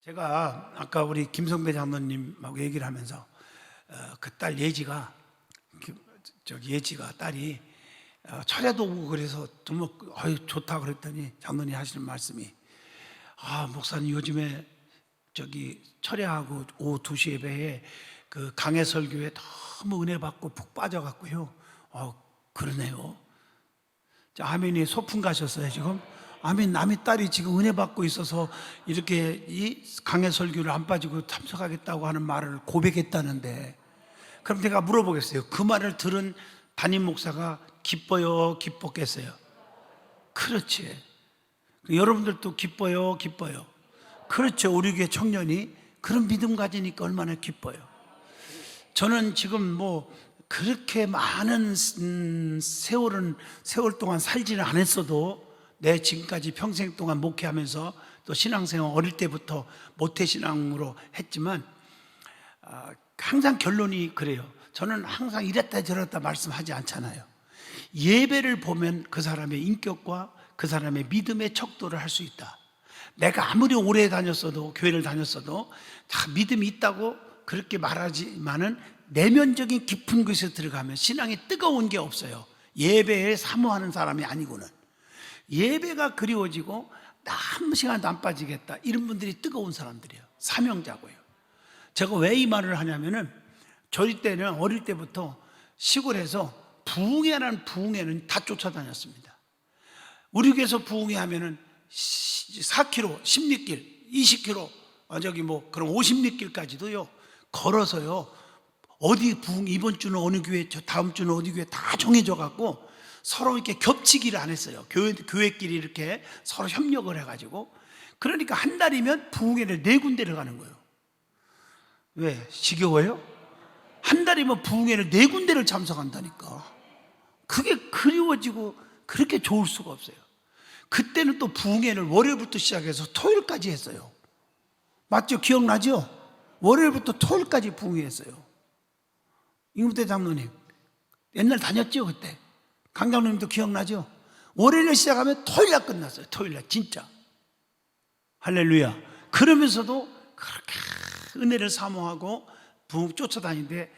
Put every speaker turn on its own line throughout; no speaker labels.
제가 아까 우리 김성배 장로님하고 얘기를 하면서 그 딸 예지가 딸이 철야도 오고 그래서 정말 좋다 그랬더니 장로님 하시는 말씀이 목사님 요즘에 철야하고 오후 2시 예배에 그 강해 설교에 너무 은혜 받고 푹 빠져갖고요. 그러네요. 자, 아멘이 소풍 가셨어요 지금? 아멘. 남의 딸이 지금 은혜 받고 있어서 이렇게 이 강해 설교를 안 빠지고 참석하겠다고 하는 말을 고백했다는데, 그럼 내가 물어보겠어요. 그 말을 들은 담임 목사가 기뻐요, 기뻤겠어요? 그렇지. 여러분들도 기뻐요, 기뻐요? 그렇죠. 우리 교회 청년이 그런 믿음 가지니까 얼마나 기뻐요. 저는 지금 그렇게 많은 세월 동안 살지는 않았어도 내 지금까지 평생 동안 목회하면서 또 신앙생활 어릴 때부터 모태신앙으로 했지만 항상 결론이 그래요. 저는 항상 이랬다 저랬다 말씀하지 않잖아요. 예배를 보면 그 사람의 인격과 그 사람의 믿음의 척도를 할 수 있다. 내가 아무리 오래 다녔어도, 교회를 다녔어도 다 믿음이 있다고 그렇게 말하지만은 내면적인 깊은 곳에 들어가면 신앙이 뜨거운 게 없어요. 예배에 사모하는 사람이 아니고는. 예배가 그리워지고 나 한 시간도 안 빠지겠다, 이런 분들이 뜨거운 사람들이에요. 사명자고요. 제가 왜 이 말을 하냐면은 저희 때는 어릴 때부터 시골에서 부흥회라는 부흥회는 다 쫓아다녔습니다. 우리 교회에서 부흥회 하면은 4km, 10리길, 20km, 그럼 50리길까지도요 걸어서요. 어디 부흥, 이번 주는 어느 교회, 다음 주는 어디 교회 다 정해져 갖고 서로 이렇게 겹치기를 안 했어요. 교회끼리 이렇게 서로 협력을 해가지고. 그러니까 한 달이면 부흥회를 4군데를 가는 거예요. 왜? 지겨워요? 한 달이면 부흥회를 4군데를 참석한다니까. 그게 그리워지고 그렇게 좋을 수가 없어요. 그때는 또 부흥회를 월요일부터 시작해서 토요일까지 했어요. 맞죠? 기억나죠? 월요일부터 토요일까지 부흥회 했어요. 임금태 장로님 옛날 다녔죠 그때? 강 장로님도 기억나죠? 월요일에 시작하면 토요일날 끝났어요. 토요일날 진짜. 할렐루야. 그러면서도 그렇게 은혜를 사모하고 부흥 쫓아다니는데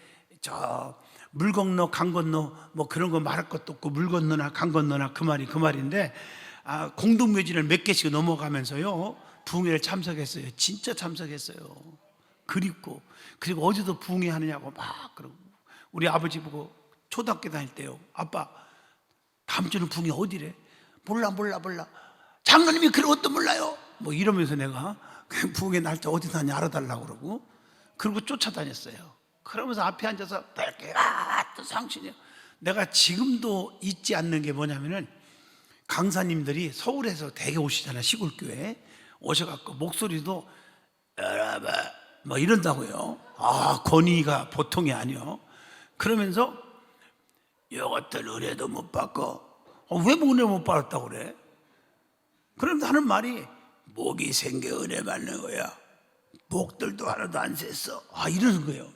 물 건너 강 건너 그런 거 말할 것도 없고, 물 건너나 강 건너나 그 말인데 공동묘지를 몇 개씩 넘어가면서요 부흥회를 참석했어요. 진짜 참석했어요. 그리고 어제도 부흥회 하느냐고 그러고, 우리 아버지 보고 초등학교 다닐 때요, 아빠 다음 주는 부흥회 어디래? 몰라. 장로님이 그런 것도 몰라요. 이러면서 내가 부흥회 날짜 어디 사냐 알아달라고 그러고, 그리고 쫓아다녔어요. 그러면서 앞에 앉아서 또 상신이요. 내가 지금도 잊지 않는 게 뭐냐면은, 강사님들이 서울에서 되게 오시잖아요. 시골교회 오셔갖고 목소리도 여러분 이런다고요. 권위가 보통이 아니요. 그러면서 이것들 은혜도 못 받고, 왜 은혜 못 받았다고 그래? 그러면서 하는 말이 목이 생겨 은혜 받는 거야. 목들도 하나도 안 셌어. 이러는 거예요.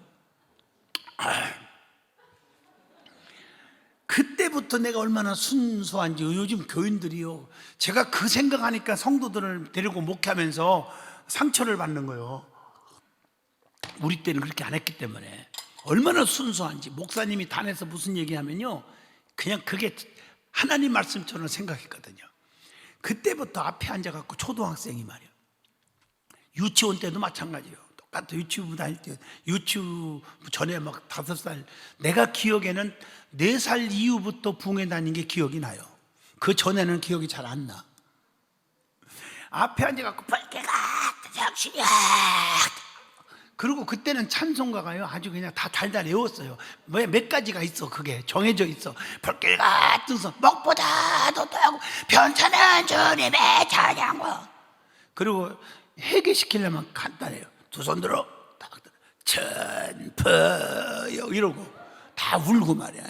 그때부터 내가 얼마나 순수한지. 요즘 교인들이요, 제가 그 생각하니까 성도들을 데리고 목회하면서 상처를 받는 거예요. 우리 때는 그렇게 안 했기 때문에. 얼마나 순수한지. 목사님이 단에서 무슨 얘기하면요 그냥 그게 하나님 말씀처럼 생각했거든요. 그때부터 앞에 앉아갖고 초등학생이 말이에요. 유치원 때도 마찬가지예요. 똑같아. 유치부 다닐 때, 유치부 전에 5살, 내가 기억에는 4살 이후부터 부흥회 다닌 게 기억이 나요. 그 전에는 기억이 잘 안 나. 앞에 앉아갖고 밝게가 당신이야. 그리고 그때는 찬송가가요 아주 그냥 다 달달 외웠어요. 몇 가지가 있어. 그게 정해져 있어. 불길 같은 선, 목보다 더 하고 편찮은 주님의 찬양과. 그리고 회개시키려면 간단해요. 두 손 들어 천퍼요 이러고 다 울고 말이야.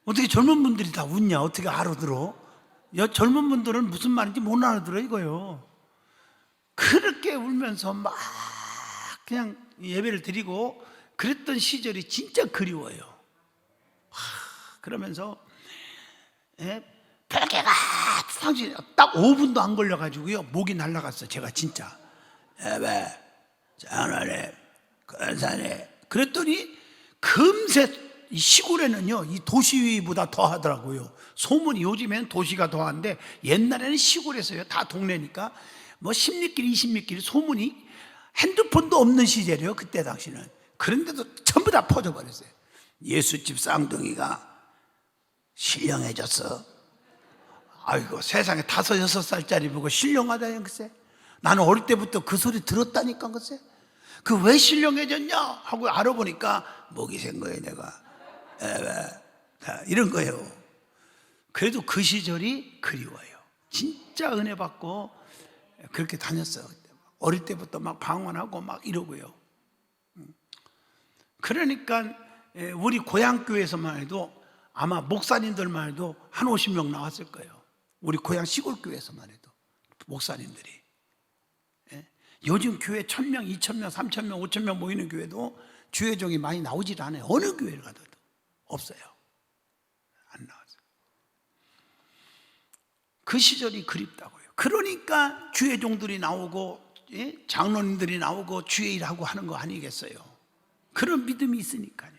어떻게 젊은 분들이 다 웃냐? 어떻게 알아들어? 젊은 분들은 무슨 말인지 못 알아들어 이거요. 그렇게 울면서 그냥 예배를 드리고 그랬던 시절이 진짜 그리워요. 그러면서 별개가 당신 딱 5분도 안 걸려가지고요 목이 날라갔어요. 제가 진짜 예배 장로님 권사님 그랬더니 금세 이 시골에는요 이 도시보다 더 하더라고요. 소문이 요즘에는 도시가 더 한데 옛날에는 시골에서요 다 동네니까 뭐 10리길 20리길 소문이 핸드폰도 없는 시절이에요. 그때 당시는. 그런데도 전부 다 퍼져버렸어요. 예수집 쌍둥이가 신령해졌어. 아이고 세상에 5, 6살짜리 보고 신령하다니 글쎄. 나는 어릴 때부터 그 소리 들었다니까 글쎄. 그 왜 신령해졌냐 하고 알아보니까 목이 센 거예요 내가. 이런 거예요. 그래도 그 시절이 그리워요. 진짜 은혜 받고 그렇게 다녔어요. 어릴 때부터 막 방언하고 막 이러고요. 그러니까 우리 고향교회에서만 해도 아마 목사님들만 해도 한 50명 나왔을 거예요. 우리 고향 시골교회에서만 해도 목사님들이. 요즘 교회 1000명, 2000명, 3000명, 5000명 모이는 교회도 주회종이 많이 나오질 않아요. 어느 교회를 가도 없어요. 안 나왔어요. 그 시절이 그립다고요. 그러니까 주회종들이 나오고 장로님들이 나오고 주회일하고 하는 거 아니겠어요? 그런 믿음이 있으니까요.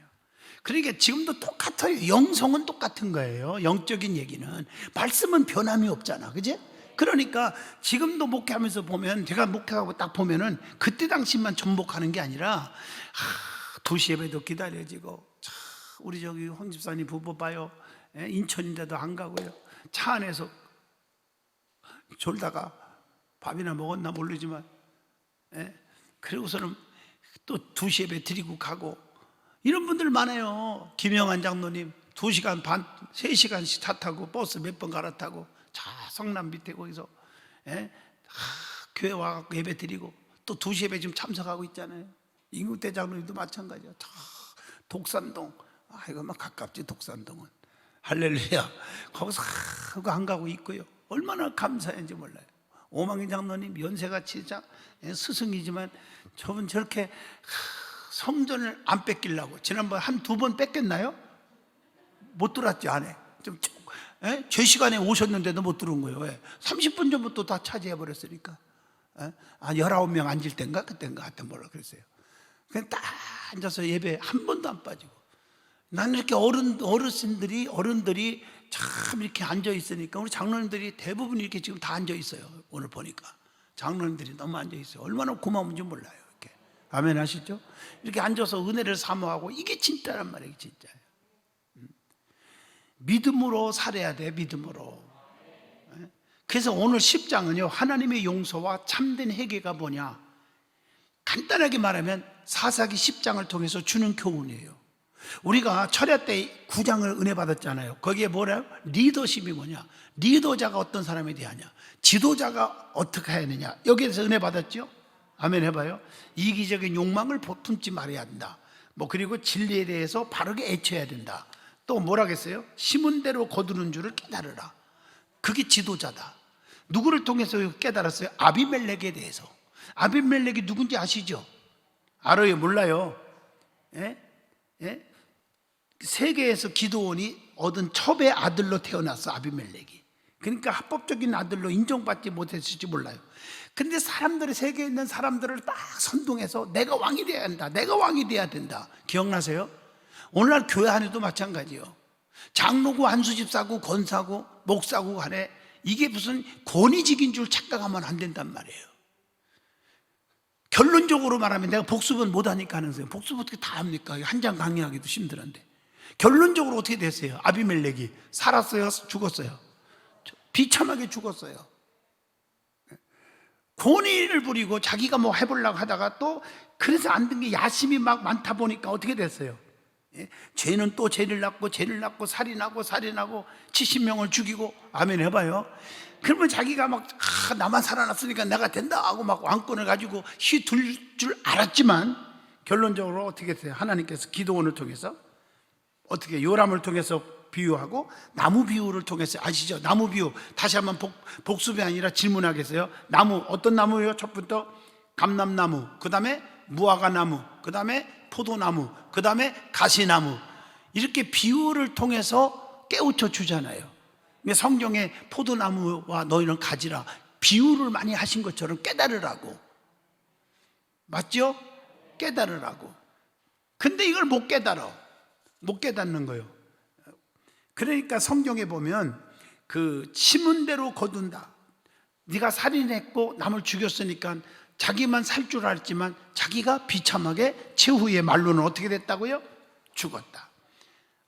그러니까 지금도 똑같아요. 영성은 똑같은 거예요. 영적인 얘기는. 말씀은 변함이 없잖아. 그지? 그러니까 지금도 목회하면서 보면 제가 목회하고 딱 보면은 그때 당시만 전복하는 게 아니라 2시 예배도 기다려지고 우리 저기 황 집사님 부부 봐요. 인천인데도 안 가고요. 차 안에서 졸다가 밥이나 먹었나 모르지만 그리고서는 또 2시 예배 드리고 가고 이런 분들 많아요. 김영환 장로님 2시간 반, 3시간씩 차 타고 버스 몇 번 갈아타고 자 성남 밑에 거기서 교회 와서 예배 드리고 또 2시 예배 지금 참석하고 있잖아요. 임국대 장로님도 마찬가지야. 자 독산동 이거 막 가깝지 독산동은. 할렐루야. 거기서 그거 안 가고 있고요. 얼마나 감사한지 몰라요. 오망희 장로님 연세가 진짜 스승이지만 저분 저렇게 성전을 안 뺏기려고 지난번 한 2번 뺏겼나요? 못 들었지 안에. 좀 제 시간에 오셨는데도 못 들어온 거예요. 왜? 30분 전부터 다 차지해 버렸으니까. 19명 앉을 땐가 그땐가 하여튼 뭐라 그랬어요. 그냥 딱 앉아서 예배 한 번도 안 빠지고. 나는 이렇게 어른들이 참 이렇게 앉아 있으니까 우리 장로님들이 대부분 이렇게 지금 다 앉아 있어요. 오늘 보니까 장로님들이 너무 앉아 있어요. 얼마나 고마운지 몰라요. 이렇게 아멘 하시죠? 이렇게 앉아서 은혜를 사모하고 이게 진짜란 말이에요. 진짜예요. 믿음으로 살아야 돼. 믿음으로. 그래서 오늘 10장은요 하나님의 용서와 참된 회개가 뭐냐, 간단하게 말하면 사사기 10장을 통해서 주는 교훈이에요. 우리가 철야 때 9장을 은혜 받았잖아요. 거기에 뭐래요? 리더십이 뭐냐, 리더자가 어떤 사람에 대하냐, 지도자가 어떻게 해야 되냐, 여기에서 은혜 받았죠. 아멘 해봐요. 이기적인 욕망을 품지 말아야 된다. 그리고 진리에 대해서 바르게 애쳐야 된다. 또 뭐라겠어요? 심은 대로 거두는 줄을 깨달으라. 그게 지도자다. 누구를 통해서 깨달았어요? 아비멜렉에 대해서. 아비멜렉이 누군지 아시죠? 알아요? 몰라요? 세계에서 기드온이 얻은 첩의 아들로 태어났어. 아비멜렉이. 그러니까 합법적인 아들로 인정받지 못했을지 몰라요. 근데 사람들이, 세계에 있는 사람들을 딱 선동해서 내가 왕이 돼야 한다, 내가 왕이 돼야 된다. 기억나세요? 오늘날 교회 안에도 마찬가지요. 장로고 한수집사고 권사고 목사고 간에 이게 무슨 권위직인 줄 착각하면 안 된단 말이에요. 결론적으로 말하면 내가 복습은 못하니까 하는 거예요. 복습 어떻게 다 합니까? 한 장 강의하기도 힘들었는데. 결론적으로 어떻게 됐어요? 아비멜렉이 살았어요? 죽었어요? 비참하게 죽었어요. 권위를 부리고 자기가 뭐 해보려고 하다가 또 그래서 안 된 게 야심이 막 많다 보니까 어떻게 됐어요? 죄는 또 죄를 낳고 죄를 낳고 살인하고 70명을 죽이고. 아멘 해봐요. 그러면 자기가 막 나만 살아났으니까 내가 된다 하고 막 왕권을 가지고 휘둘 줄 알았지만 결론적으로 어떻게 됐어요? 하나님께서 기도원을 통해서 어떻게 요람을 통해서 비유하고 나무 비유를 통해서, 아시죠? 나무 비유. 다시 한번 복습이 아니라 질문하겠어요? 나무 어떤 나무예요? 첫부터 감람나무, 그 다음에 무화과나무, 그 다음에 포도나무, 그 다음에 가시나무. 이렇게 비유를 통해서 깨우쳐 주잖아요. 성경에 포도나무와 너희는 가지라 비유를 많이 하신 것처럼 깨달으라고. 맞죠? 깨달으라고. 근데 이걸 못 깨달아. 못 깨닫는 거예요. 그러니까 성경에 보면 그 심은 대로 거둔다. 네가 살인했고 남을 죽였으니까 자기만 살 줄 알지만 자기가 비참하게 최후의 말로는 어떻게 됐다고요? 죽었다.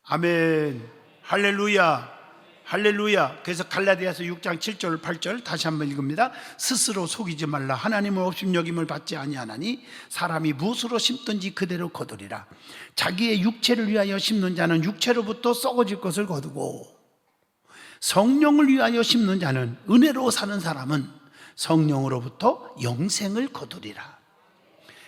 아멘. 할렐루야. 할렐루야. 그래서 갈라디아서 6장 7절 8절 다시 한번 읽습니다. 스스로 속이지 말라. 하나님은 업신여김을 받지 아니하나니 사람이 무엇으로 심든지 그대로 거두리라. 자기의 육체를 위하여 심는 자는 육체로부터 썩어질 것을 거두고 성령을 위하여 심는 자는, 은혜로 사는 사람은 성령으로부터 영생을 거두리라.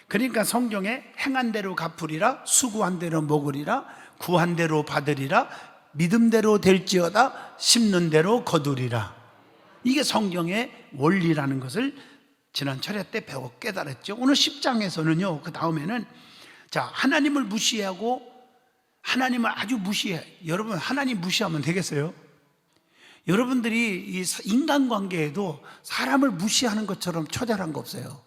그러니까 성경에 행한 대로 갚으리라, 수고한 대로 먹으리라, 구한 대로 받으리라, 믿음대로 될지어다, 심는 대로 거두리라. 이게 성경의 원리라는 것을 지난 철회 때 배워 깨달았죠. 오늘 10장에서는요 그 다음에는 자, 하나님을 무시하고, 하나님을 아주 무시해. 여러분, 하나님 무시하면 되겠어요? 여러분들이 이 인간관계에도 사람을 무시하는 것처럼 처절한 거 없어요.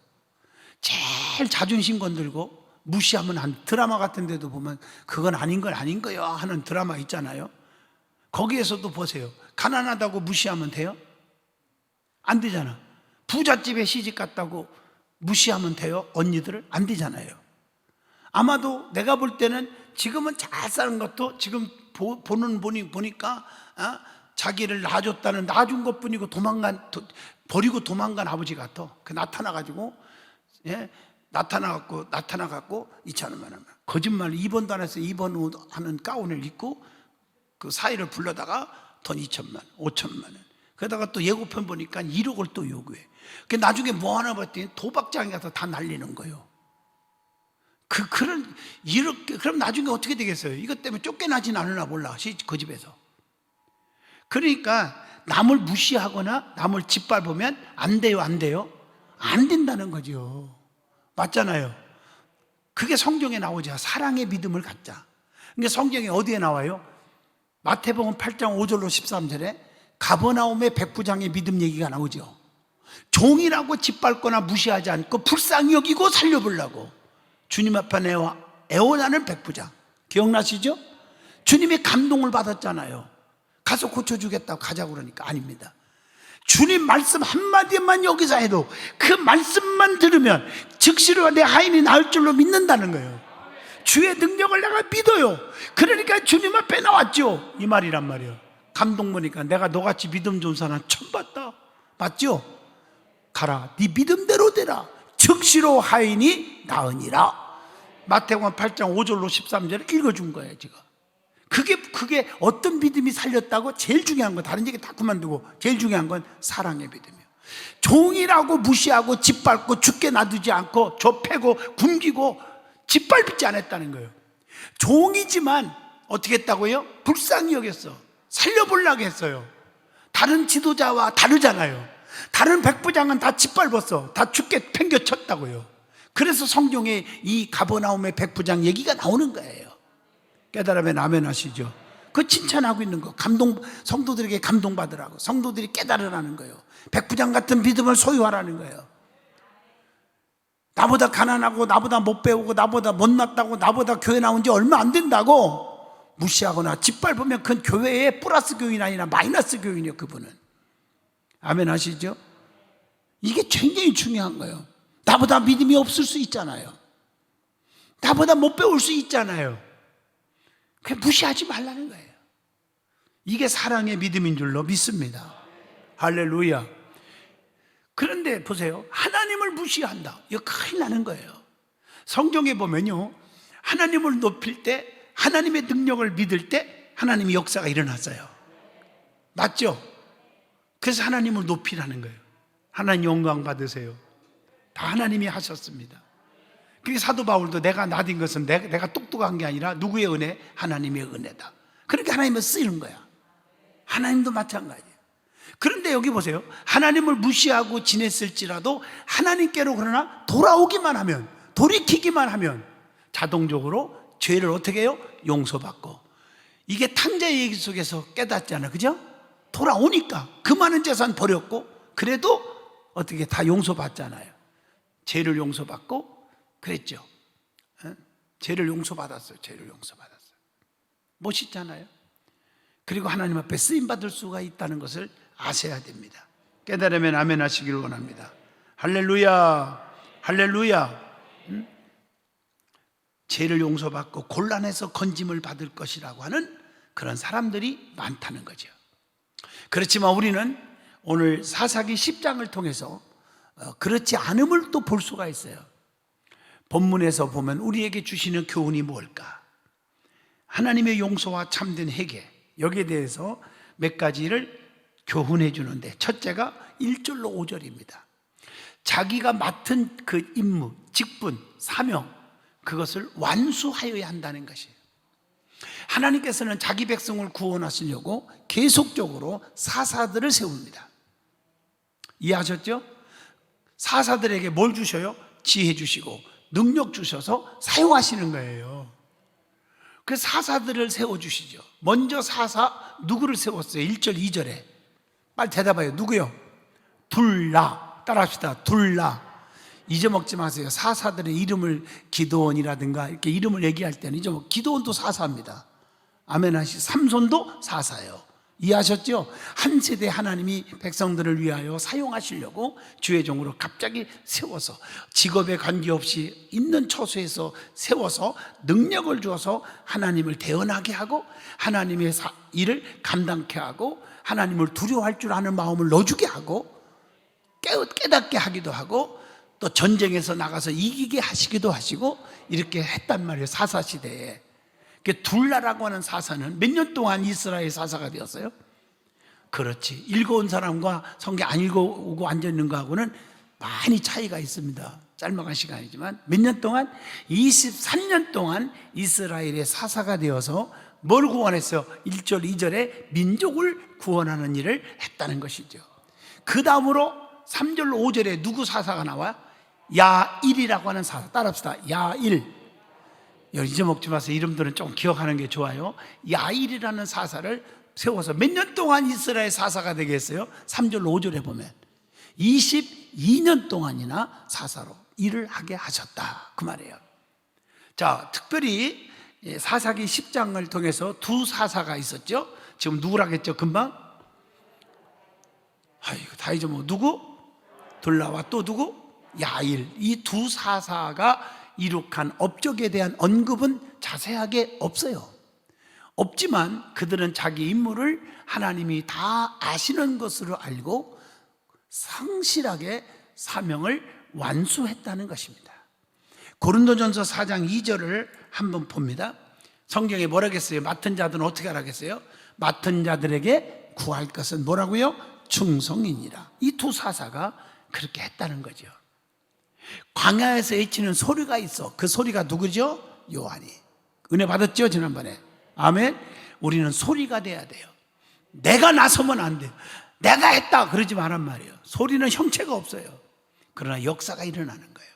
제일 자존심 건들고 무시하면 안, 드라마 같은 데도 보면 그건 아닌 건 아닌 거야 하는 드라마 있잖아요. 거기에서도 보세요. 가난하다고 무시하면 돼요? 안 되잖아. 부잣집에 시집 갔다고 무시하면 돼요? 언니들을? 안 되잖아요. 아마도 내가 볼 때는 지금은 잘 사는 것도 지금 보니까 자기를 놔준 것 뿐이고 버리고 도망간 아버지 같아. 그 나타나가지고, 예, 나타나갖고 2,000원만 하면 거짓말, 입원도 안 해서 입원하는 가운을 입고 그 사이를 불러다가 돈 2,000만, 5,000만 원. 그러다가 또 예고편 보니까 1억을 또 요구해. 그 나중에 뭐 하나 봤더니 도박장에 가서 다 날리는 거예요. 그럼 나중에 어떻게 되겠어요? 이것 때문에 쫓겨나진 않으나 몰라, 그 집에서. 그러니까 남을 무시하거나 남을 짓밟으면 안 돼요, 안 돼요? 안 된다는 거죠. 맞잖아요. 그게 성경에 나오죠. 사랑의 믿음을 갖자. 그러니까 성경에 어디에 나와요? 마태복음 8장 5절로 13절에 가버나움의 백부장의 믿음 얘기가 나오죠. 종이라고 짓밟거나 무시하지 않고 불쌍히 여기고 살려보려고 주님 앞에 애원하는 백부장, 기억나시죠? 주님의 감동을 받았잖아요. 가서 고쳐주겠다고 가자고 그러니까 아닙니다. 주님 말씀 한마디만 여기서 해도 그 말씀만 들으면 즉시로 내 하인이 나을 줄로 믿는다는 거예요. 주의 능력을 내가 믿어요. 그러니까 주님 앞에 나왔죠. 이 말이란 말이에요. 감동 보니까 내가 너같이 믿음 좋은 사람 처음 봤다. 맞죠? 가라, 네 믿음대로 되라. 즉시로 하인이 나으니라. 마태복음 8장 5절로 13절을 읽어준 거예요 지금. 그게 어떤 믿음이 살렸다고? 제일 중요한 거, 다른 얘기 다 그만두고 제일 중요한 건 사랑의 믿음이에요. 종이라고 무시하고 짓밟고 죽게 놔두지 않고 좁히고 굶기고 짓밟지 않았다는 거예요. 종이지만 어떻게 했다고요? 불쌍히 여겼어. 살려보려고 했어요. 다른 지도자와 다르잖아요. 다른 백부장은 다 짓밟았어. 다 죽게 팽겨쳤다고요. 그래서 성경에 이 가버나움의 백부장 얘기가 나오는 거예요. 깨달으면 아멘 하시죠. 그 칭찬하고 있는 거, 성도들에게 감동받으라고, 성도들이 깨달으라는 거예요. 백부장 같은 믿음을 소유하라는 거예요. 나보다 가난하고 나보다 못 배우고 나보다 못났다고 나보다 교회 나온 지 얼마 안 된다고 무시하거나 짓밟으면 그건 교회의 플러스 교인 아니라 마이너스 교인이에요. 그분은. 아멘 하시죠? 이게 굉장히 중요한 거예요. 나보다 믿음이 없을 수 있잖아요. 나보다 못 배울 수 있잖아요. 그냥 무시하지 말라는 거예요. 이게 사랑의 믿음인 줄로 믿습니다. 할렐루야. 그런데 보세요. 하나님을 무시한다. 이거 큰일 나는 거예요. 성경에 보면요, 하나님을 높일 때, 하나님의 능력을 믿을 때 하나님의 역사가 일어났어요. 맞죠? 그래서 하나님을 높이라는 거예요. 하나님 영광 받으세요. 다 하나님이 하셨습니다. 그게 사도 바울도 내가 나딘 것은 내가 똑똑한 게 아니라 누구의 은혜? 하나님의 은혜다. 그렇게 하나님을 쓰이는 거야. 하나님도 마찬가지예요. 그런데 여기 보세요. 하나님을 무시하고 지냈을지라도 하나님께로 그러나 돌아오기만 하면, 돌이키기만 하면 자동적으로 죄를 어떻게 해요? 용서받고. 이게 탕자의 얘기 속에서 깨닫잖아. 그죠? 돌아오니까 그 많은 재산 버렸고 그래도 어떻게 다 용서받잖아요. 죄를 용서받고 그랬죠. 죄를 용서받았어요. 죄를 용서받았어요. 멋있잖아요. 그리고 하나님 앞에 쓰임받을 수가 있다는 것을 아셔야 됩니다. 깨달으면 아멘 하시기를 원합니다. 할렐루야, 할렐루야. 죄를 용서받고 곤란해서 건짐을 받을 것이라고 하는 그런 사람들이 많다는 거죠. 그렇지만 우리는 오늘 사사기 10장을 통해서 그렇지 않음을 또 볼 수가 있어요. 본문에서 보면 우리에게 주시는 교훈이 뭘까? 하나님의 용서와 참된 회개, 여기에 대해서 몇 가지를 교훈해 주는데, 첫째가 1절로 5절입니다. 자기가 맡은 그 임무, 직분, 사명, 그것을 완수하여야 한다는 것이에요. 하나님께서는 자기 백성을 구원하시려고 계속적으로 사사들을 세웁니다. 이해하셨죠? 사사들에게 뭘 주셔요? 지혜 주시고 능력 주셔서 사용하시는 거예요. 그래서 사사들을 세워주시죠. 먼저 사사 누구를 세웠어요? 1절 2절에 빨리 대답해요. 누구요? 둘라. 따라합시다. 둘라. 잊어먹지 마세요. 사사들의 이름을 기드온이라든가 이렇게 이름을 얘기할 때는 기드온도 사사입니다. 아멘 하시. 삼손도 사사예요. 이해하셨죠? 한 세대 하나님이 백성들을 위하여 사용하시려고 주의 종으로 갑자기 세워서 직업에 관계없이 있는 처소에서 세워서 능력을 주어서 하나님을 대언하게 하고 하나님의 일을 감당케 하고 하나님을 두려워할 줄 아는 마음을 넣어주게 하고 깨닫게 하기도 하고 또 전쟁에서 나가서 이기게 하시기도 하시고 이렇게 했단 말이에요. 사사시대에. 둘라라고 하는 사사는 몇 년 동안 이스라엘 사사가 되었어요? 그렇지. 읽어온 사람과 성경 안 읽어오고 앉아있는 거하고는 많이 차이가 있습니다. 짤막한 시간이지만 몇 년 동안? 23년 동안 이스라엘의 사사가 되어서 뭘 구원했어요? 1절 2절에 민족을 구원하는 일을 했다는 것이죠. 그 다음으로 3절로 5절에 누구 사사가 나와요? 야일이라고 하는 사사. 따라합시다. 야일. 잊어먹지 마세요. 이름들은 좀 기억하는 게 좋아요. 야일이라는 사사를 세워서 몇 년 동안 이스라엘 사사가 되게 했어요? 3절 5절에 보면 22년 동안이나 사사로 일을 하게 하셨다 그 말이에요. 자, 특별히 사사기 10장을 통해서 두 사사가 있었죠. 지금 누구라고 했죠? 금방? 아이고, 다 잊어먹어. 누구? 둘라와 또 누구? 야일. 이 두 사사가 이룩한 업적에 대한 언급은 자세하게 없어요. 없지만 그들은 자기 임무를 하나님이 다 아시는 것으로 알고 성실하게 사명을 완수했다는 것입니다. 고린도전서 4장 2절을 한번 봅니다. 성경에 뭐라고 했어요? 맡은 자들은 어떻게 하라겠어요? 맡은 자들에게 구할 것은 뭐라고요? 충성이니라. 이 두 사사가 그렇게 했다는 거죠. 광야에서 외치는 소리가 있어. 그 소리가 누구죠? 요한이. 은혜 받았죠? 지난번에. 아멘. 우리는 소리가 돼야 돼요. 내가 나서면 안 돼요. 내가 했다 그러지 말란 말이에요. 소리는 형체가 없어요. 그러나 역사가 일어나는 거예요.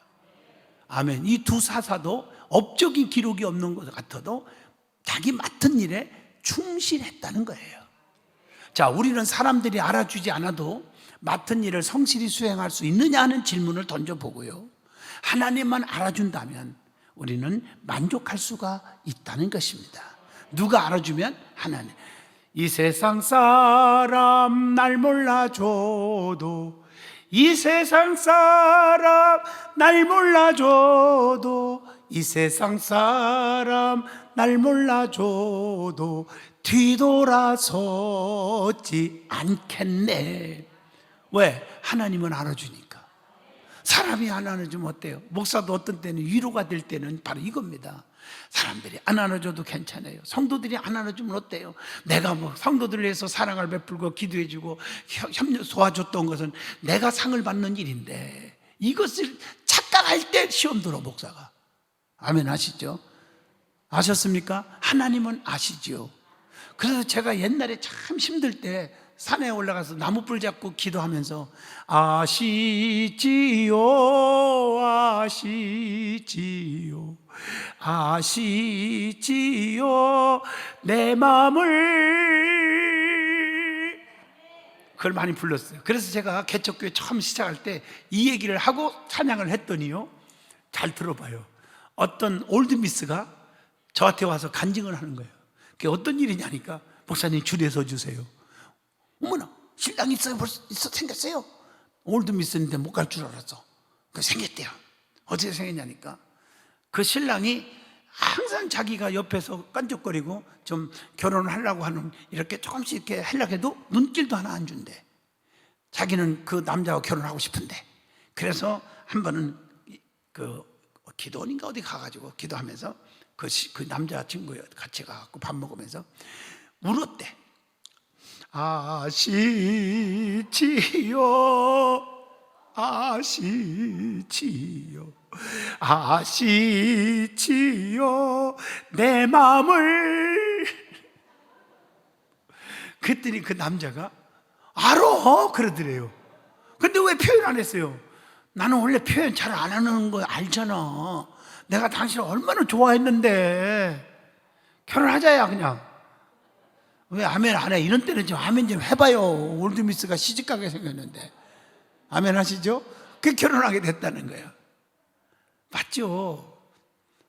아멘. 이 두 사사도 업적인 기록이 없는 것 같아도 자기 맡은 일에 충실했다는 거예요. 자, 우리는 사람들이 알아주지 않아도 맡은 일을 성실히 수행할 수 있느냐 하는 질문을 던져보고요, 하나님만 알아준다면 우리는 만족할 수가 있다는 것입니다. 누가 알아주면? 하나님. 이 세상 사람 날 몰라줘도, 이 세상 사람 날 몰라줘도, 이 세상 사람 날 몰라줘도 뒤돌아서지 않겠네. 왜? 하나님은 알아주니까. 사람이 안 안아주면 어때요? 목사도 어떤 때는 위로가 될 때는 바로 이겁니다. 사람들이 안 안아줘도 괜찮아요. 성도들이 안 안아주면 어때요? 내가 성도들을 위해서 사랑을 베풀고 기도해주고 협력 도와줬던 것은 내가 상을 받는 일인데, 이것을 착각할 때 시험 들어 목사가. 아멘 아시죠? 아셨습니까? 하나님은 아시죠. 그래서 제가 옛날에 참 힘들 때 산에 올라가서 나무불 잡고 기도하면서 아시지요 아시지요 아시지요 내 마음을 그걸 많이 불렀어요. 그래서 제가 개척교회 처음 시작할 때 이 얘기를 하고 찬양을 했더니요, 잘 들어봐요. 어떤 올드미스가 저한테 와서 간증을 하는 거예요. 그게 어떤 일이냐니까, 목사님 줄에 서 주세요. 어머나, 신랑이 있어요? 벌써 생겼어요? 올드미스인데 못 갈 줄 알았어. 그 생겼대요. 어떻게 생겼냐니까, 그 신랑이 항상 자기가 옆에서 깐족거리고 좀 결혼을 하려고 하는, 이렇게 조금씩 이렇게 하려고 해도 눈길도 하나 안 준대. 자기는 그 남자와 결혼하고 싶은데. 그래서 한 번은 그 기도원인가 어디 가가지고 기도하면서 그 남자친구 같이 가갖고 밥 먹으면서 울었대. 아시지요, 아시지요, 아시지요 내 마음을. 그랬더니 그 남자가 알아 그러더래요. 근데 왜 표현 안 했어요? 나는 원래 표현 잘 안 하는 거 알잖아. 내가 당신을 얼마나 좋아했는데. 결혼하자야 그냥. 왜 아멘 안 해? 이런 때는 좀 아멘 좀 해봐요. 올드미스가 시집가게 생겼는데. 아멘 하시죠? 그 결혼하게 됐다는 거예요. 맞죠?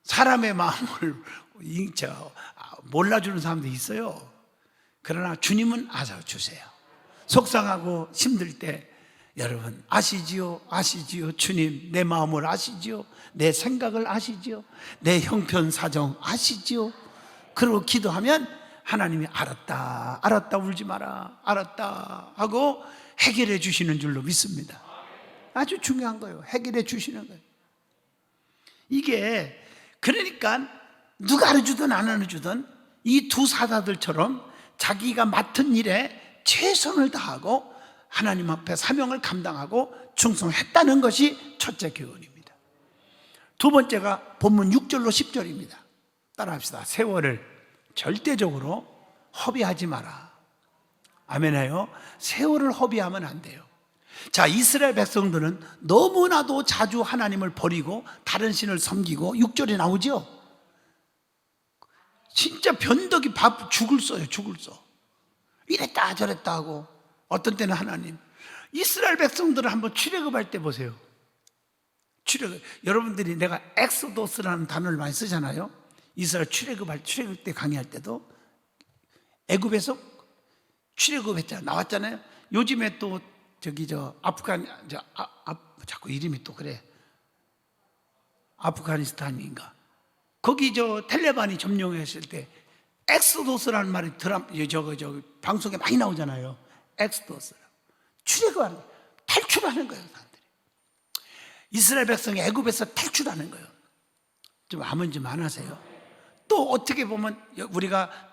사람의 마음을 몰라주는 사람도 있어요. 그러나 주님은 알아주세요. 속상하고 힘들 때 여러분 아시지요? 아시지요? 주님 내 마음을 아시지요? 내 생각을 아시지요? 내 형편사정 아시지요? 그리고 기도하면 하나님이 알았다, 알았다, 울지 마라, 알았다 하고 해결해 주시는 줄로 믿습니다. 아주 중요한 거예요. 해결해 주시는 거예요. 이게 그러니까 누가 알아주든 안 알아주든 이 두 사자들처럼 자기가 맡은 일에 최선을 다하고 하나님 앞에 사명을 감당하고 충성했다는 것이 첫째 교훈입니다. 두 번째가 본문 6절로 10절입니다. 따라합시다. 세월을 절대적으로 허비하지 마라. 아멘해요. 세월을 허비하면 안 돼요. 자, 이스라엘 백성들은 너무나도 자주 하나님을 버리고 다른 신을 섬기고, 6절에 나오죠. 진짜 변덕이 죽을 써요. 죽을 써. 이랬다 저랬다 하고. 어떤 때는 하나님, 이스라엘 백성들을 한번 출애굽할 때 보세요. 출애굽, 여러분들이 내가 엑소도스라는 단어를 많이 쓰잖아요. 이스라엘 출애굽 때 강의할 때도 애굽에서 출애굽했잖아요. 나왔잖아요. 요즘에 또 자꾸 이름이 또 그래. 아프가니스탄인가. 거기 텔레반이 점령했을 때 엑소도스라는 말이 방송에 많이 나오잖아요. 엑소도스. 출애굽하는 거예요. 탈출하는 거예요, 사람들이. 이스라엘 백성이 애굽에서 탈출하는 거예요. 좀 아멘 좀 안 하세요? 또 어떻게 보면 우리가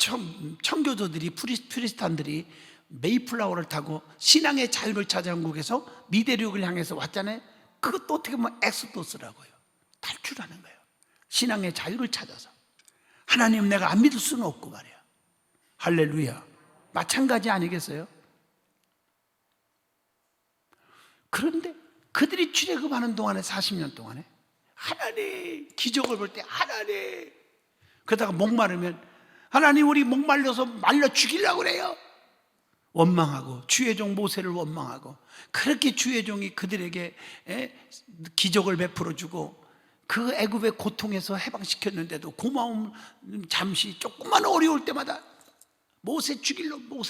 청교도들이, 프리스탄들이 메이플라워를 타고 신앙의 자유를 찾아 한국에서 미대륙을 향해서 왔잖아요. 그것도 어떻게 보면 엑소도스라고 해요. 탈출하는 거예요. 신앙의 자유를 찾아서. 하나님 내가 안 믿을 수는 없고 말이야. 할렐루야. 마찬가지 아니겠어요? 그런데 그들이 출애굽하는 동안에 40년 동안에 하나님 기적을 볼 때 하나님, 그러다가 목마르면 하나님 우리 목말려서 말려 죽이려고 그래요. 원망하고 주의 종 모세를 원망하고, 그렇게 주의 종이 그들에게 기적을 베풀어 주고 그 애굽의 고통에서 해방시켰는데도 고마움 잠시 조금만 어려울 때마다 모세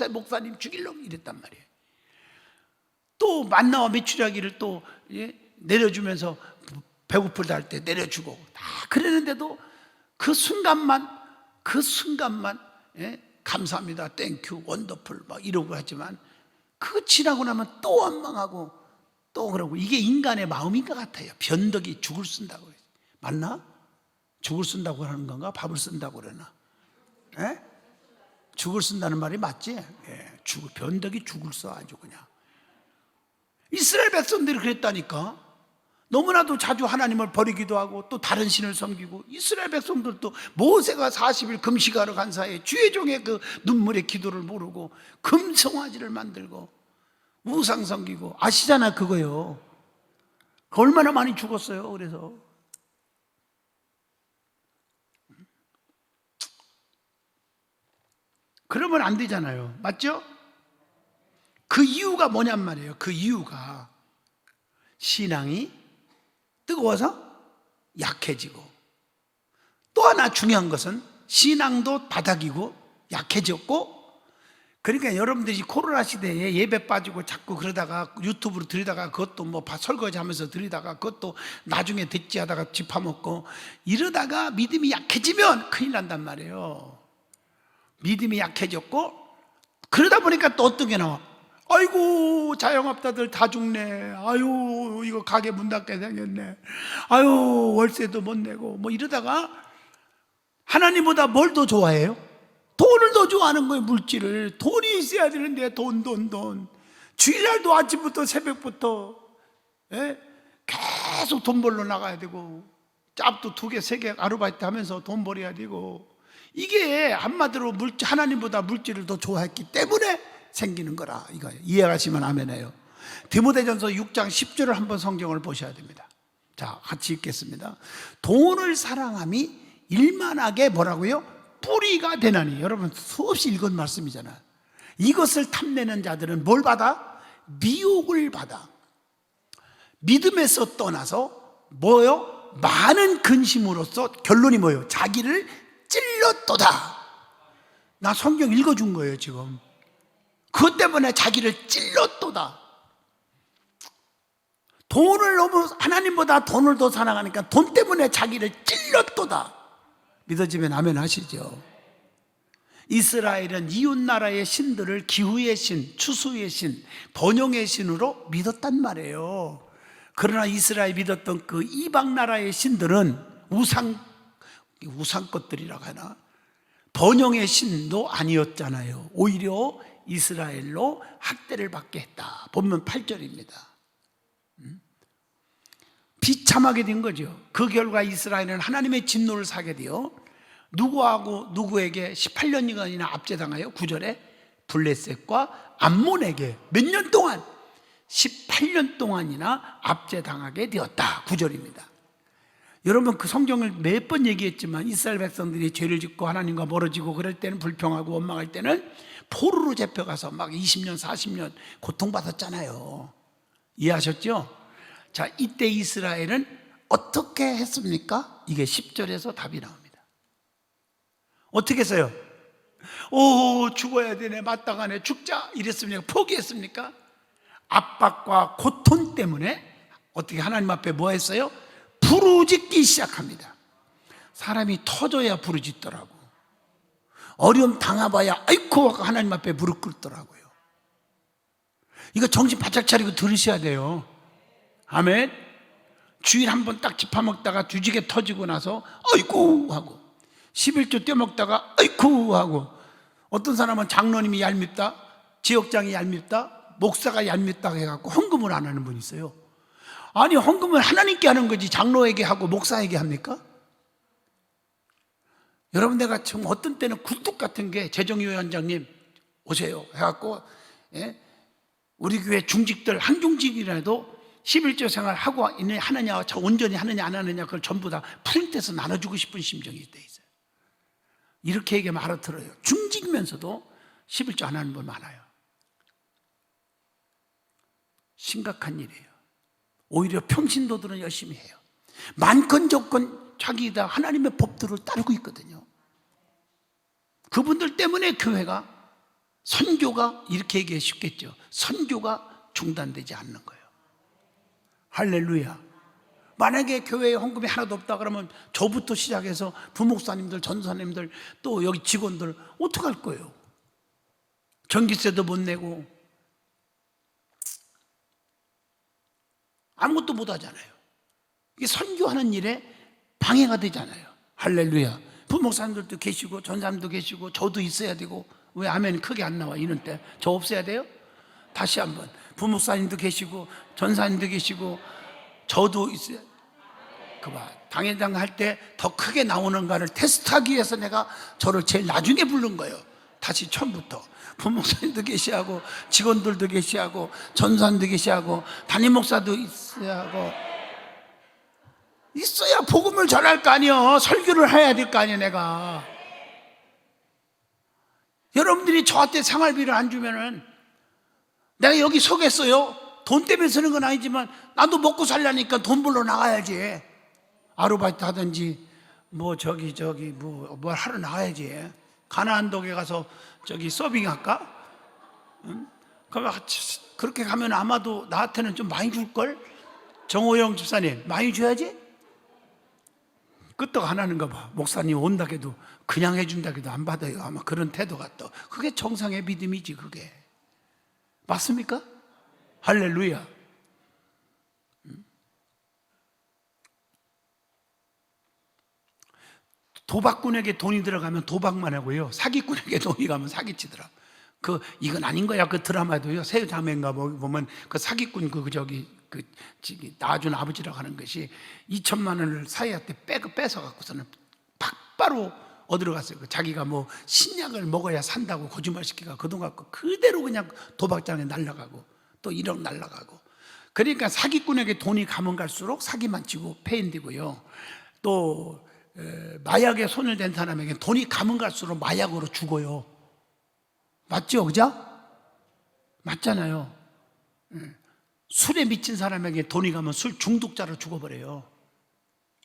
목사님 죽일러 이랬단 말이에요. 또 만나와 메추라기를 또 내려주면서 배고프다 할 때 내려주고 다 그랬는데도 그 순간만 감사합니다, 땡큐, 원더풀 막 이러고 하지만 그거 지나고 나면 또 원망하고 또 그러고. 이게 인간의 마음인 것 같아요. 변덕이 죽을 쓴다고 해요. 맞나? 죽을 쓴다고 하는 건가? 밥을 쓴다고 그러나? 죽을 쓴다는 말이 맞지? 변덕이 죽을 써 아주 그냥. 이스라엘 백성들이 그랬다니까. 너무나도 자주 하나님을 버리기도 하고 또 다른 신을 섬기고. 이스라엘 백성들도 모세가 40일 금식하러 간 사이에 주의 종의 그 눈물의 기도를 모르고 금송아지를 만들고 우상 섬기고. 아시잖아 그거요. 얼마나 많이 죽었어요. 그래서 그러면 안 되잖아요. 맞죠? 그 이유가 뭐냔 말이에요. 그 이유가 신앙이 뜨거워서 약해지고, 또 하나 중요한 것은 신앙도 바닥이고 약해졌고, 그러니까 여러분들이 코로나 시대에 예배 빠지고 자꾸 그러다가 유튜브로 들이다가 그것도 뭐 설거지 하면서 들이다가 그것도 나중에 듣지 하다가 짚어먹고 이러다가 믿음이 약해지면 큰일 난단 말이에요. 믿음이 약해졌고, 그러다 보니까 또 어떤 게 나와? 아이고, 자영업자들 다 죽네. 아유, 이거 가게 문 닫게 생겼네. 아유, 월세도 못 내고. 뭐 이러다가 하나님보다 뭘 더 좋아해요? 돈을 더 좋아하는 거예요. 물질을. 돈이 있어야 되는데 돈. 주일날도 아침부터 새벽부터 계속 돈 벌러 나가야 되고, 짭도 2개 3개 아르바이트 하면서 돈 벌어야 되고, 이게 한마디로 하나님보다 물질을 더 좋아했기 때문에 생기는 거라 이거예요. 이해가시면 아멘해요. 디모데전서 6장 10절을 한번 성경을 보셔야 됩니다. 자, 같이 읽겠습니다. 돈을 사랑함이 일만하게 뭐라고요? 뿌리가 되나니. 여러분 수없이 읽은 말씀이잖아요. 이것을 탐내는 자들은 뭘 받아? 미혹을 받아. 믿음에서 떠나서 뭐요? 많은 근심으로써 결론이 뭐예요? 자기를 찔렀도다. 나 성경 읽어준 거예요 지금. 그것 때문에 자기를 찔렀도다. 돈을 너무, 하나님보다 돈을 더 사랑하니까 돈 때문에 자기를 찔렀도다. 믿어지면 아멘 하시죠. 이스라엘은 이웃나라의 신들을 기후의 신, 추수의 신, 번영의 신으로 믿었단 말이에요. 그러나 이스라엘이 믿었던 그 이방나라의 신들은 우상 것들이라고 하나, 번영의 신도 아니었잖아요. 오히려 이스라엘로 학대를 받게 했다. 본문 8절입니다. 비참하게 된 거죠. 그 결과 이스라엘은 하나님의 진노를 사게 되어 누구하고 누구에게 18년간이나 압제당하여 9절에 블레셋과 암몬에게 몇 년 동안 18년 동안이나 압제당하게 되었다. 9절입니다. 여러분 그 성경을 몇 번 얘기했지만 이스라엘 백성들이 죄를 짓고 하나님과 멀어지고 그럴 때는 불평하고 원망할 때는 포로로 잡혀가서 막 20년 40년 고통받았잖아요. 이해하셨죠? 자, 이때 이스라엘은 어떻게 했습니까? 이게 10절에서 답이 나옵니다. 어떻게 했어요? 오, 죽어야 되네, 마땅하네, 죽자 이랬습니까? 포기했습니까? 압박과 고통 때문에 어떻게 하나님 앞에 뭐 했어요? 부르짖기 시작합니다. 사람이 터져야 부르짖더라고. 어려움 당해봐야 아이고 하나님 앞에 무릎 꿇더라고요. 이거 정신 바짝 차리고 들으셔야 돼요. 아멘. 주일 한 번 딱 집파먹다가 뒤지게 터지고 나서 아이고 하고, 11조 떼먹다가 아이고 하고, 어떤 사람은 장로님이 얄밉다, 지역장이 얄밉다, 목사가 얄밉다 해갖고 헌금을 안 하는 분이 있어요. 아니, 헌금을 하나님께 하는 거지 장로에게 하고 목사에게 합니까? 여러분, 내가 지금 어떤 때는 굴뚝 같은 게 재정위원장님 오세요 해갖고, 우리 교회 중직들 한중직이라도 11조 생활하고 하느냐, 저 온전히 하느냐 안 하느냐 그걸 전부 다 프린트해서 나눠주고 싶은 심정이 돼 있어요. 이렇게 얘기하면 알아들어요. 중직이면서도 11조 안 하는 분 많아요. 심각한 일이에요. 오히려 평신도들은 열심히 해요. 많건 적건 자기 다 하나님의 법들을 따르고 있거든요. 그분들 때문에 교회가, 선교가, 이렇게 얘기해 쉽겠죠, 선교가 중단되지 않는 거예요. 할렐루야. 만약에 교회에 헌금이 하나도 없다 그러면 저부터 시작해서 부목사님들, 전사님들, 또 여기 직원들 어떡할 거예요? 전기세도 못 내고 아무것도 못 하잖아요. 이게 선교하는 일에 방해가 되잖아요. 할렐루야. 부목사님들도 계시고 전사님도 계시고 저도 있어야 되고. 왜 아멘 크게 안 나와 이런 때? 저 없어야 돼요? 다시 한번. 부목사님도 계시고 전사님도 계시고 저도 있어야. 그봐, 당회장 할 때 더 크게 나오는가를 테스트하기 위해서 내가 저를 제일 나중에 부른 거예요. 다시 처음부터. 부목사님도 계시하고 직원들도 계시하고 전사님도 계시하고 담임 목사도 있어야 하고, 있어야 복음을 전할 거 아니에요. 설교를 해야 될 거 아니에요. 내가 여러분들이 저한테 생활비를 안 주면은 내가 여기 서겠어요? 돈 때문에 서는 건 아니지만 나도 먹고 살려니까 돈 벌러 나가야지. 아르바이트 하든지 뭐 뭘 하러 나가야지. 가나안독에 가서 서빙할까? 응? 그렇게 가면 아마도 나한테는 좀 많이 줄걸? 정호영 집사님 많이 줘야지? 끄떡 안 하는가 봐. 목사님 온다 해도 그냥 해준다 해도 안 받아요. 아마 그런 태도가 또 그게 정상의 믿음이지. 그게 맞습니까? 할렐루야. 도박꾼에게 돈이 들어가면 도박만 하고요, 사기꾼에게 돈이 가면 사기치더라. 이건 아닌 거야. 그 드라마도요, 새 자매인가 보면 그 사기꾼 낳아준 아버지라고 하는 것이 2천만 원을 사이한테 뺏어 갖고서는 바로 어디로 갔어요. 자기가 뭐 신약을 먹어야 산다고 거짓말 시키가 그 돈 갖고 그대로 그냥 도박장에 날라가고 또 1억 날라가고. 그러니까 사기꾼에게 돈이 가면 갈수록 사기만 치고 폐인되고요, 또 마약에 손을 댄 사람에게 돈이 가면 갈수록 마약으로 죽어요. 맞죠? 그죠? 맞잖아요. 술에 미친 사람에게 돈이 가면 술 중독자로 죽어버려요.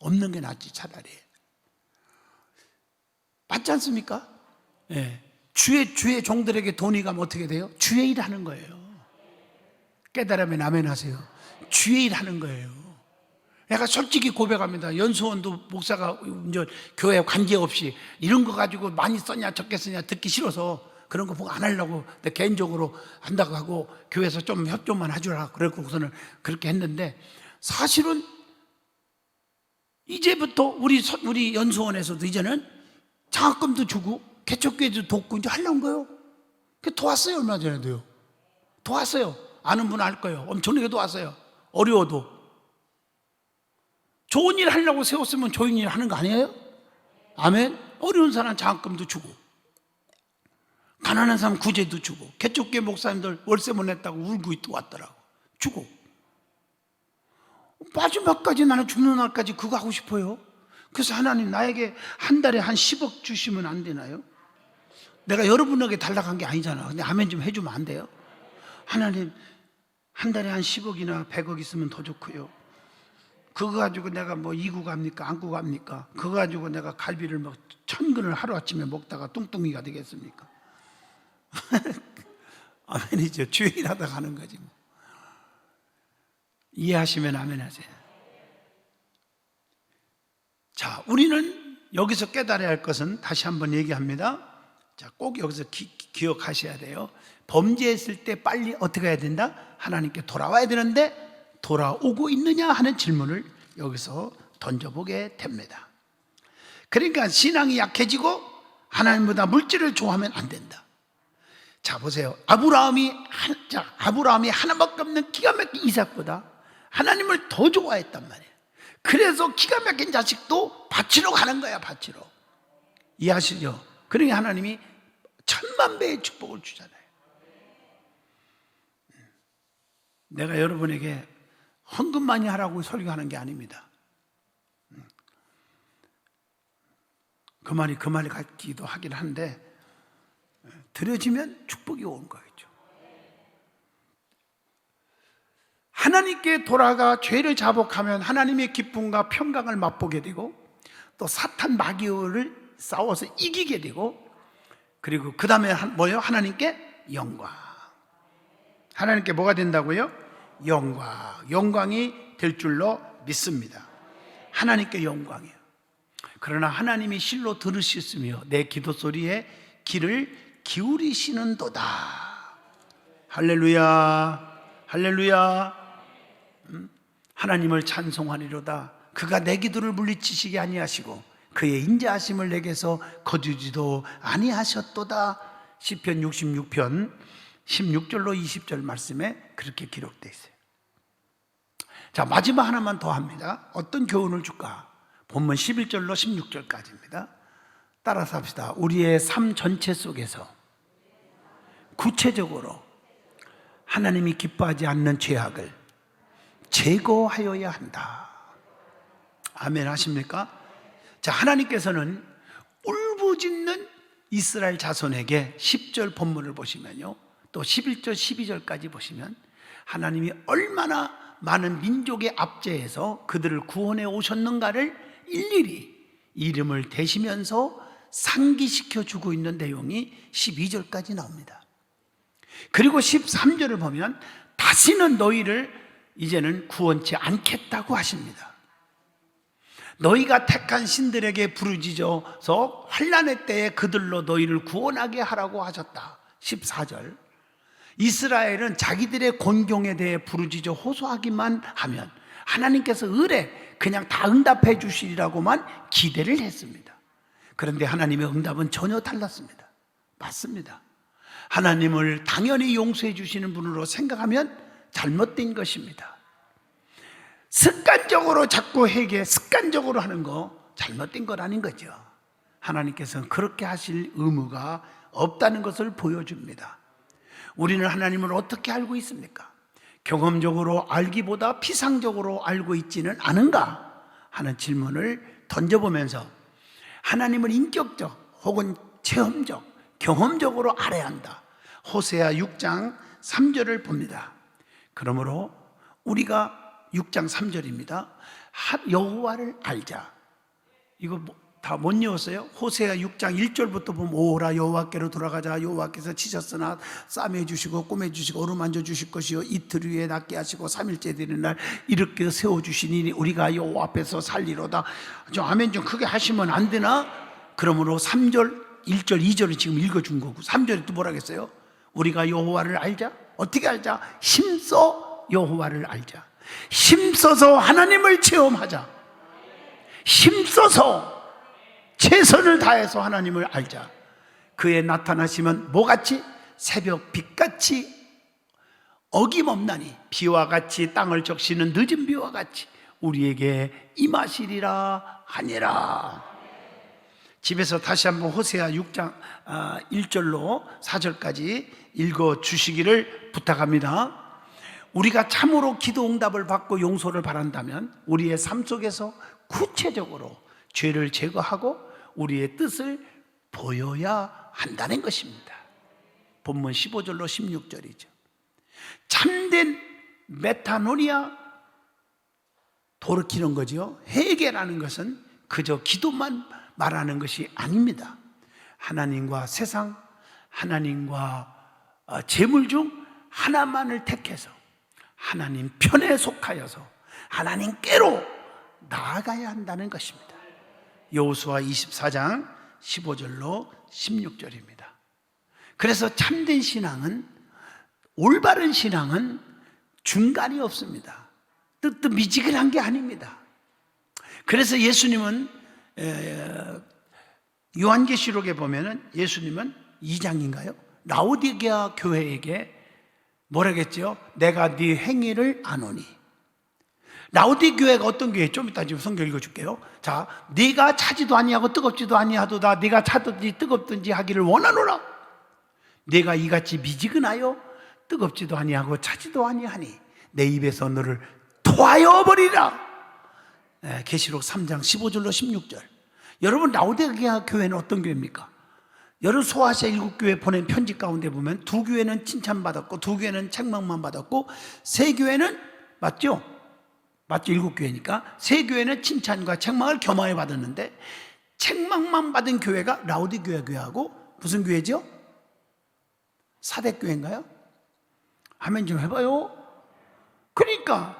없는 게 낫지 차라리. 맞지 않습니까? 예. 주의 종들에게 돈이 가면 어떻게 돼요? 주의 일 하는 거예요. 깨달으면 아멘 하세요. 주의 일 하는 거예요. 내가 솔직히 고백합니다. 연수원도 목사가 이제 교회 관계없이 이런 거 가지고 많이 썼냐 적게 썼냐 듣기 싫어서 그런 거 보고 안 하려고 내 개인적으로 한다고 하고 교회에서 좀 협조만 해주라 그래고서는 그렇게 했는데, 사실은 이제부터 우리 연수원에서도 이제는 장학금도 주고 개척교회도 돕고 이제 하려는 거예요. 도왔어요. 얼마 전에도요. 도왔어요. 아는 분 알 거예요. 엄청나게 도왔어요. 어려워도. 좋은 일 하려고 세웠으면 좋은 일 하는 거 아니에요? 아멘. 어려운 사람 장학금도 주고 가난한 사람 구제도 주고, 개척교회 목사님들 월세 못 냈다고 울고 왔더라고. 주고. 마지막까지 나는 죽는 날까지 그거 하고 싶어요. 그래서 하나님 나에게 한 달에 한 10억 주시면 안 되나요? 내가 여러분에게 달라고 한 게 아니잖아. 근데 아멘 좀 해주면 안 돼요? 하나님 한 달에 한 10억이나 100억 있으면 더 좋고요, 그거 가지고 내가 뭐 이구 갑니까? 안구 갑니까? 그거 가지고 내가 갈비를 1000근을 하루아침에 먹다가 뚱뚱이가 되겠습니까? 아멘이죠. 주의 일하다 가는 거지 뭐. 이해하시면 아멘 하세요. 자, 우리는 여기서 깨달아야 할 것은 다시 한번 얘기합니다. 자, 꼭 여기서 기억하셔야 돼요. 범죄했을 때 빨리 어떻게 해야 된다? 하나님께 돌아와야 되는데 돌아오고 있느냐 하는 질문을 여기서 던져보게 됩니다. 그러니까 신앙이 약해지고 하나님보다 물질을 좋아하면 안 된다. 자, 보세요. 아브라함이 하나밖에 없는 기가 막힌 이삭보다 하나님을 더 좋아했단 말이에요. 그래서 기가 막힌 자식도 바치러 가는 거야. 바치러. 이해하시죠? 그러니 하나님이 1000만배의 축복을 주잖아요. 내가 여러분에게 헌금 많이 하라고 설교하는 게 아닙니다. 그 말이 같기도 하긴 한데, 들어지면 축복이 온 거겠죠. 하나님께 돌아가 죄를 자복하면 하나님의 기쁨과 평강을 맛보게 되고, 또 사탄 마귀를 싸워서 이기게 되고, 그리고 그 다음에 뭐예요? 하나님께 영광. 하나님께 뭐가 된다고요? 영광이 될 줄로 믿습니다. 하나님께 영광이에요. 그러나 하나님이 실로 들으셨으며 내 기도 소리에 귀를 기울이시는도다. 할렐루야, 할렐루야. 하나님을 찬송하리로다. 그가 내 기도를 물리치시게 아니하시고 그의 인자하심을 내게서 거두지도 아니하셨도다. 시편 66편 16절로 20절 말씀에 그렇게 기록되어 있어요. 자, 마지막 하나만 더 합니다. 어떤 교훈을 줄까? 본문 11절로 16절까지입니다. 따라서 합시다. 우리의 삶 전체 속에서 구체적으로 하나님이 기뻐하지 않는 죄악을 제거하여야 한다. 아멘 하십니까? 자, 하나님께서는 울부짖는 이스라엘 자손에게 10절 본문을 보시면요, 또 11절 12절까지 보시면 하나님이 얼마나 많은 민족의 압제에서 그들을 구원해 오셨는가를 일일이 이름을 대시면서 상기시켜 주고 있는 내용이 12절까지 나옵니다. 그리고 13절을 보면 다시는 너희를 이제는 구원치 않겠다고 하십니다. 너희가 택한 신들에게 부르짖어서 환난의 때에 그들로 너희를 구원하게 하라고 하셨다. 14절. 이스라엘은 자기들의 곤경에 대해 부르짖어 호소하기만 하면 하나님께서 의뢰 그냥 다 응답해 주시리라고만 기대를 했습니다. 그런데 하나님의 응답은 전혀 달랐습니다. 맞습니다. 하나님을 당연히 용서해 주시는 분으로 생각하면 잘못된 것입니다. 습관적으로 자꾸 습관적으로 하는 거 잘못된 거라는 거죠. 하나님께서는 그렇게 하실 의무가 없다는 것을 보여줍니다. 우리는 하나님을 어떻게 알고 있습니까? 경험적으로 알기보다 피상적으로 알고 있지는 않은가 하는 질문을 던져보면서 하나님을 인격적 혹은 체험적, 경험적으로 알아야 한다. 호세아 6장 3절을 봅니다. 그러므로 우리가 6장 3절입니다. 여호와를 알자. 이거 다 못 외웠어요? 호세아 6장 1절부터 보면 오라 여호와께로 돌아가자. 여호와께서 치셨으나 싸매 주시고 꾸며 주시고 어루만져 주실 것이요 이틀 위에 낫게 하시고 3일째 되는 날 이렇게 세워주시니 우리가 여호와 앞에서 살리로다. 좀 아멘 좀 크게 하시면 안 되나? 그러므로 3절 1절 2절을 지금 읽어준 거고 3절에 또 뭐라 그랬어요? 우리가 여호와를 알자. 어떻게 알자? 힘써 여호와를 알자. 힘써서 하나님을 체험하자. 힘써서 최선을 다해서 하나님을 알자. 그의 나타나시면 뭐같이? 새벽 빛같이 어김없나니 비와 같이 땅을 적시는 늦은 비와 같이 우리에게 임하시리라 하니라. 집에서 다시 한번 호세아 6장 1절로 4절까지 읽어주시기를 부탁합니다. 우리가 참으로 기도 응답을 받고 용서를 바란다면 우리의 삶 속에서 구체적으로 죄를 제거하고 우리의 뜻을 보여야 한다는 것입니다. 본문 15절로 16절이죠. 참된 메타노니아 돌이키는 거죠. 회개라는 것은 그저 기도만 말하는 것이 아닙니다. 하나님과 세상, 하나님과 재물 중 하나만을 택해서 하나님 편에 속하여서 하나님께로 나아가야 한다는 것입니다. 여호수아 24장 15절로 16절입니다. 그래서 참된 신앙은, 올바른 신앙은 중간이 없습니다. 뜨뜻미지근한 게 아닙니다. 그래서 예수님은 요한계시록에 보면은 예수님은 2장인가요? 라오디게아 교회에게 뭐라겠죠? 내가 네 행위를 아노니. 라오디게아 교회가 어떤 교회? 좀 이따 지금 성경 읽어줄게요. 자, 네가 차지도 아니하고 뜨겁지도 아니하도다. 네가 차든지 뜨겁든지 하기를 원하노라. 네가 이같이 미지근하여 뜨겁지도 아니하고 차지도 아니하니 내 입에서 너를 토하여 버리라. 계시록 3장 15절로 16절. 여러분, 라오디게아 교회는 어떤 교회입니까? 여러분, 소아시아 7교회 보낸 편지 가운데 보면 2교회는 칭찬받았고 2교회는 책망만 받았고 3교회는 맞죠? 맞죠? 7교회니까 3교회는 칭찬과 책망을 겸하여 받았는데 책망만 받은 교회가 라오디게아 교회하고 무슨 교회죠? 사대교회인가요? 하면 좀 해봐요. 그러니까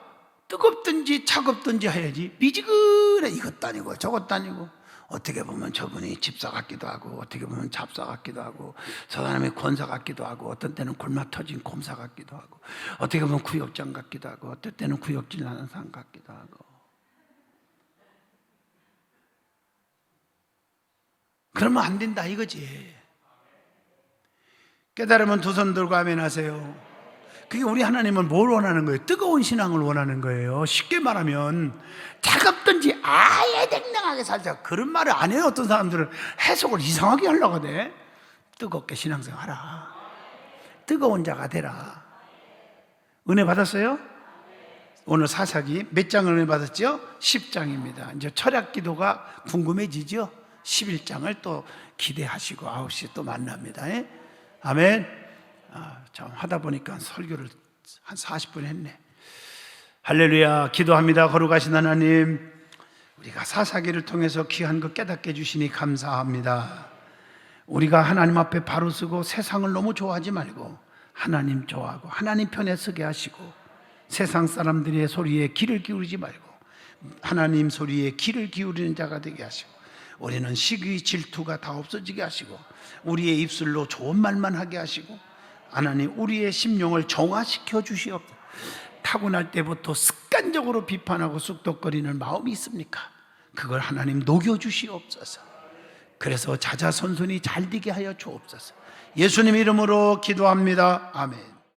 뜨겁든지 차갑든지 해야지 미지근해 이것도 아니고 저것도 아니고, 어떻게 보면 저분이 집사 같기도 하고 어떻게 보면 잡사 같기도 하고 저 사람이 권사 같기도 하고 어떤 때는 굶어 터진 곰사 같기도 하고 어떻게 보면 구역장 같기도 하고 어떤 때는 구역질 나는 사람 같기도 하고. 그러면 안 된다 이거지. 깨달으면 두 손 들고 아멘 하세요. 그게 우리 하나님은 뭘 원하는 거예요? 뜨거운 신앙을 원하는 거예요. 쉽게 말하면 차갑든지 아예 냉랭하게 살자, 그런 말을 안 해요. 어떤 사람들은 해석을 이상하게 하려고 하네. 뜨겁게 신앙생활 하라. 뜨거운 자가 되라. 은혜 받았어요? 오늘 사사기 몇 장을 은혜 받았죠? 10장입니다. 이제 철학 기도가 궁금해지죠? 11장을 또 기대하시고 9시에 또 만납니다. 아멘. 참 하다 보니까 설교를 한 40분 했네. 할렐루야. 기도합니다. 거룩하신 하나님, 우리가 사사기를 통해서 귀한 것 깨닫게 해주시니 감사합니다. 우리가 하나님 앞에 바로 서고 세상을 너무 좋아하지 말고 하나님 좋아하고 하나님 편에 서게 하시고, 세상 사람들의 소리에 귀를 기울이지 말고 하나님 소리에 귀를 기울이는 자가 되게 하시고, 우리는 시기 질투가 다 없어지게 하시고, 우리의 입술로 좋은 말만 하게 하시고, 하나님 우리의 심령을 정화시켜 주시옵소서. 타고날 때부터 습관적으로 비판하고 쑥덕거리는 마음이 있습니까? 그걸 하나님 녹여주시옵소서. 그래서 자자손손이 잘 되게 하여 주옵소서. 예수님 이름으로 기도합니다. 아멘.